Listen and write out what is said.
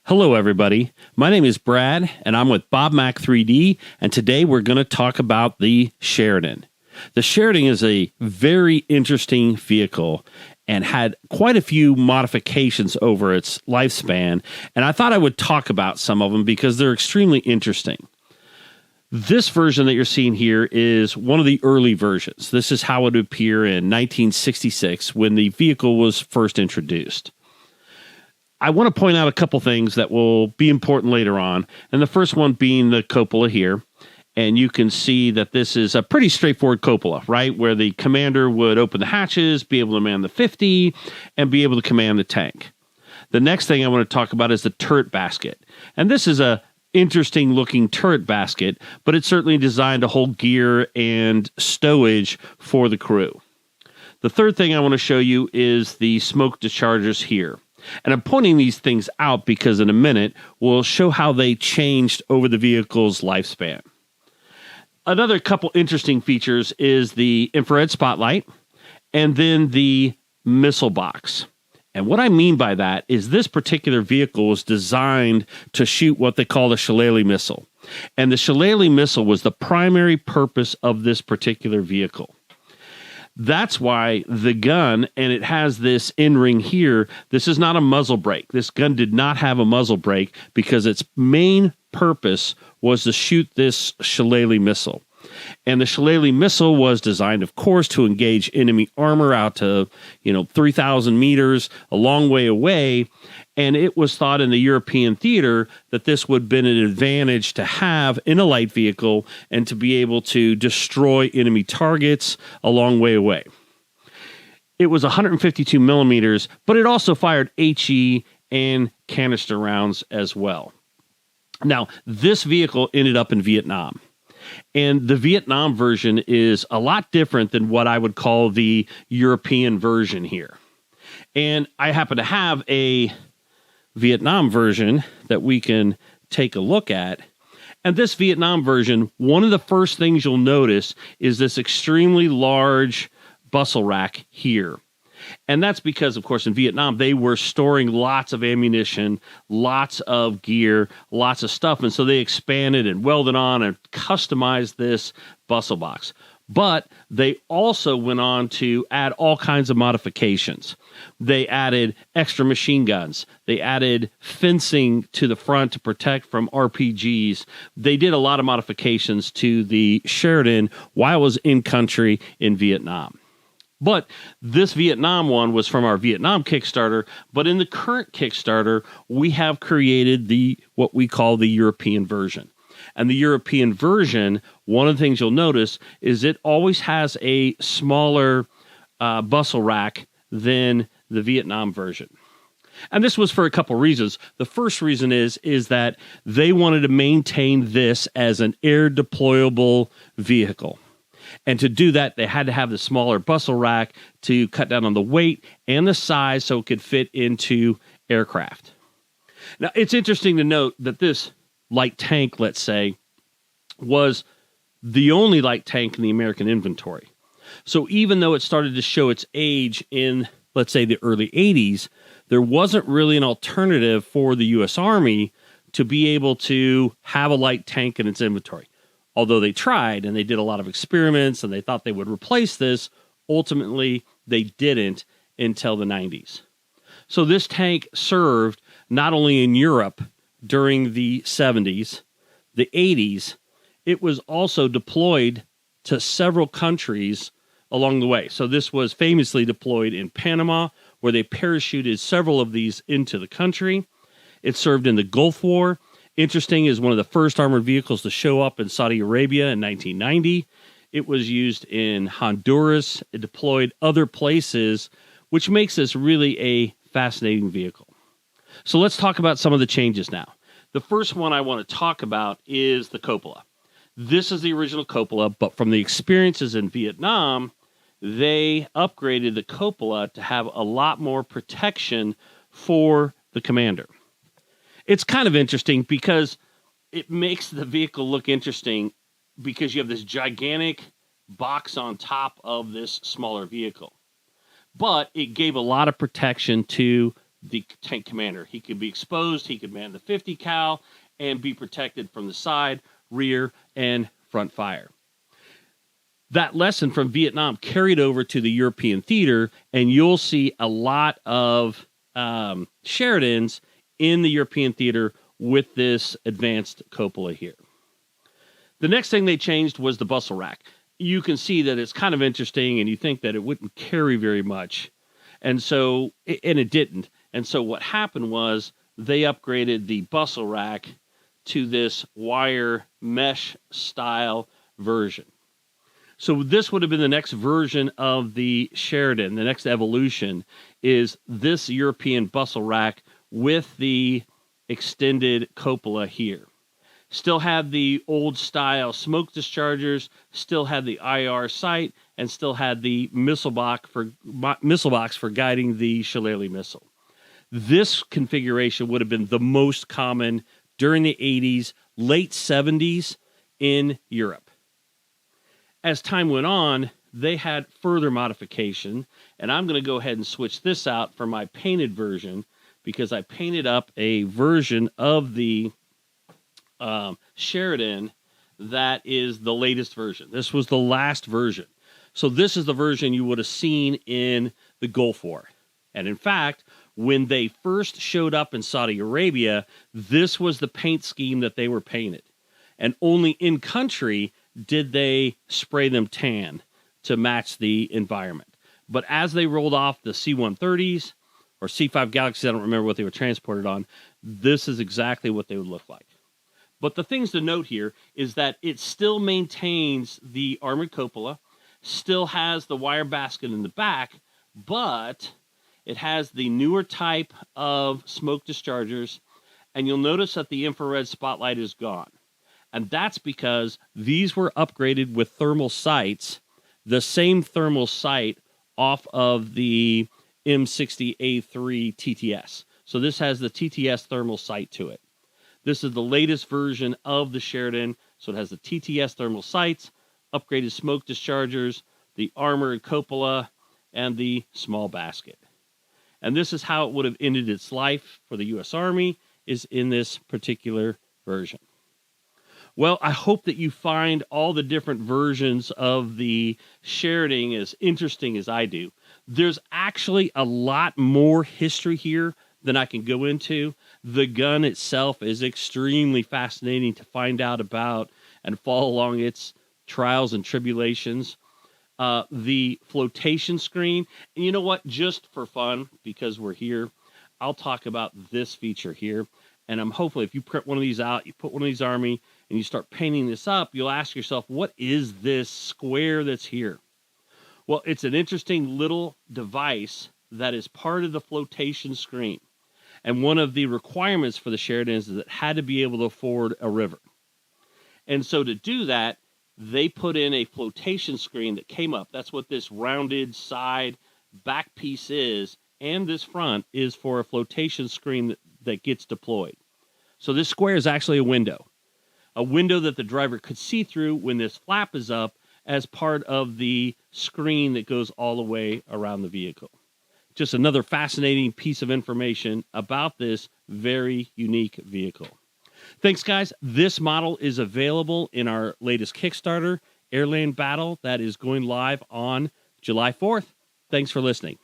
Hello, everybody. My name is Brad, and I'm with Bob Mac 3D, and today we're going to talk about the Sheridan. The Sheridan is a very interesting vehicle and had quite a few modifications over its lifespan, and I thought I would talk about some of them because they're extremely interesting. This version that you're seeing here is one of the early versions. This is how it would appear in 1966 when the vehicle was first introduced. I want to point out a couple things that will be important later on, and the first one being the cupola here. And you can see that this is a pretty straightforward cupola, right? Where the commander would open the hatches, be able to man the 50, and be able to command the tank. The next thing I want to talk about is the turret basket. And this is a interesting looking turret basket, but it's certainly designed to hold gear and stowage for the crew. The third thing I want to show you is the smoke dischargers here. And I'm pointing these things out because in a minute, we'll show how they changed over the vehicle's lifespan. Another couple interesting features is the infrared spotlight and then the missile box. And what I mean by that is this particular vehicle was designed to shoot what they call the Shillelagh missile. And the Shillelagh missile was the primary purpose of this particular vehicle. That's why the gun, and it has this in-ring here, this is not a muzzle brake. This gun did not have a muzzle brake because its main purpose was to shoot this Shillelagh missile. And the Shillelagh missile was designed, of course, to engage enemy armor out to, 3,000 meters, a long way away. And it was thought in the European theater that this would have been an advantage to have in a light vehicle and to be able to destroy enemy targets a long way away. It was 152 millimeters, but it also fired HE and canister rounds as well. Now, this vehicle ended up in Vietnam. And the Vietnam version is a lot different than what I would call the European version here. And I happen to have a Vietnam version that we can take a look at. And this Vietnam version, one of the first things you'll notice is this extremely large bustle rack here. And that's because, of course, in Vietnam, they were storing lots of ammunition, lots of gear, lots of stuff. And so they expanded and welded on and customized this bustle box. But they also went on to add all kinds of modifications. They added extra machine guns. They added fencing to the front to protect from RPGs. They did a lot of modifications to the Sheridan while it was in country in Vietnam. But this Vietnam one was from our Vietnam Kickstarter. But in the current Kickstarter, we have created what we call the European version. And the European version, one of the things you'll notice is it always has a smaller bustle rack than the Vietnam version. And this was for a couple reasons. The first reason is that they wanted to maintain this as an air deployable vehicle. And to do that, they had to have the smaller bustle rack to cut down on the weight and the size so it could fit into aircraft. Now, it's interesting to note that this light tank, let's say, was the only light tank in the American inventory. So even though it started to show its age in, let's say, the early 80s, there wasn't really an alternative for the U.S. Army to be able to have a light tank in its inventory. Although they tried and they did a lot of experiments and they thought they would replace this, ultimately they didn't until the 90s. So this tank served not only in Europe during the 70s, the 80s, it was also deployed to several countries along the way. So this was famously deployed in Panama, where they parachuted several of these into the country. It served in the Gulf War. Interesting, is one of the first armored vehicles to show up in Saudi Arabia in 1990. It was used in Honduras. It deployed other places, which makes this really a fascinating vehicle. So let's talk about some of the changes now. The first one I want to talk about is the cupola. This is the original cupola, but from the experiences in Vietnam, they upgraded the cupola to have a lot more protection for the commander. It's kind of interesting because it makes the vehicle look interesting because you have this gigantic box on top of this smaller vehicle. But it gave a lot of protection to the tank commander. He could be exposed, he could man the 50 cal, and be protected from the side, rear, and front fire. That lesson from Vietnam carried over to the European theater, and you'll see a lot of Sheridans in the European theater with this advanced cupola here. The next thing they changed was the bustle rack. You can see that it's kind of interesting, and you think that it wouldn't carry very much. And it didn't. And so what happened was they upgraded the bustle rack to this wire mesh style version. So this would have been the next version of the Sheridan. The next evolution is this European bustle rack with the extended cupola here. Still had the old style smoke dischargers, still had the IR sight, and still had the missile box for guiding the Shillelagh missile. This configuration would have been the most common during the 80s, late 70s in Europe. As time went on, they had further modification, and I'm going to go ahead and switch this out for my painted version because I painted up a version of the Sheridan that is the latest version. This was the last version. So this is the version you would have seen in the Gulf War. And in fact, when they first showed up in Saudi Arabia, this was the paint scheme that they were painted. And only in country did they spray them tan to match the environment. But as they rolled off the C-130s or C-5 Galaxies, I don't remember what they were transported on, this is exactly what they would look like. But the things to note here is that it still maintains the armored cupola, still has the wire basket in the back, but it has the newer type of smoke dischargers, and you'll notice that the infrared spotlight is gone. And that's because these were upgraded with thermal sights, the same thermal sight off of the M60A3 TTS. So this has the TTS thermal sight to it. This is the latest version of the Sheridan, so it has the TTS thermal sights, upgraded smoke dischargers, the armored cupola, and the small basket. And this is how it would have ended its life for the U.S. Army, is in this particular version. Well, I hope that you find all the different versions of the Sheridan as interesting as I do. There's actually a lot more history here than I can go into. The gun itself is extremely fascinating to find out about and follow along its trials and tribulations. The flotation screen, and you know what, just for fun, because we're here, I'll talk about this feature here. And I'm hopefully, if you print one of these out, you put one of these Army, and you start painting this up, you'll ask yourself, what is this square that's here? Well, it's an interesting little device that is part of the flotation screen. And one of the requirements for the Sheridan is that it had to be able to ford a river. And so to do that, they put in a flotation screen that came up. That's what this rounded side back piece is, and this front is for a flotation screen that gets deployed. So this square is actually a window that the driver could see through when this flap is up as part of the screen that goes all the way around the vehicle. Just another fascinating piece of information about this very unique vehicle. Thanks, guys. This model is available in our latest Kickstarter, AirLand Battle, that is going live on July 4th. Thanks for listening.